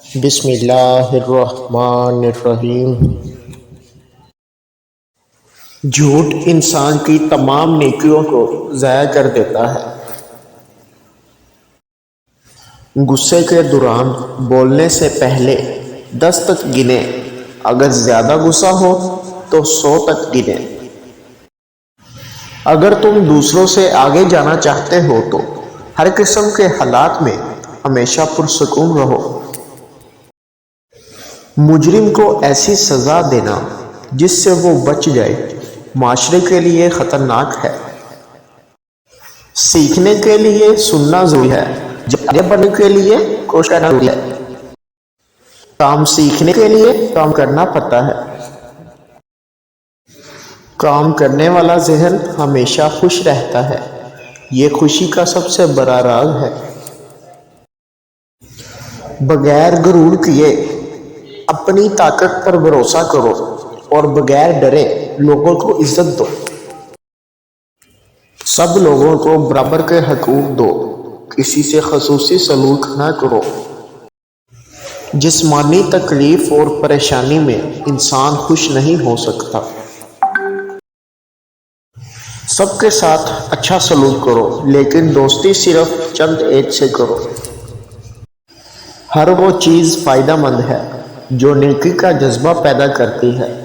بسم اللہ الرحمن الرحیم۔ جھوٹ انسان کی تمام نیکیوں کو ضائع کر دیتا ہے۔ غصے کے دوران بولنے سے پہلے 10 تک گنیں، اگر زیادہ غصہ ہو تو 100 تک گنیں۔ اگر تم دوسروں سے آگے جانا چاہتے ہو تو ہر قسم کے حالات میں ہمیشہ پرسکون رہو۔ مجرم کو ایسی سزا دینا جس سے وہ بچ جائے معاشرے کے لیے خطرناک ہے۔ سیکھنے کے لیے سننا ضروری ہے، آگے بڑھنے کے لیے کوشش کرنا ضروری ہے۔ کام سیکھنے کے لیے کام کرنا پڑتا ہے۔ کام کرنے والا ذہن ہمیشہ خوش رہتا ہے، یہ خوشی کا سب سے بڑا راز ہے۔ بغیر غرور کیے اپنی طاقت پر بھروسہ کرو اور بغیر ڈرے لوگوں کو عزت دو۔ سب لوگوں کو برابر کے حقوق دو، کسی سے خصوصی سلوک نہ کرو۔ جسمانی تکلیف اور پریشانی میں انسان خوش نہیں ہو سکتا۔ سب کے ساتھ اچھا سلوک کرو، لیکن دوستی صرف چند ایک سے کرو۔ ہر وہ چیز فائدہ مند ہے جو نیکی کا جذبہ پیدا کرتی ہے۔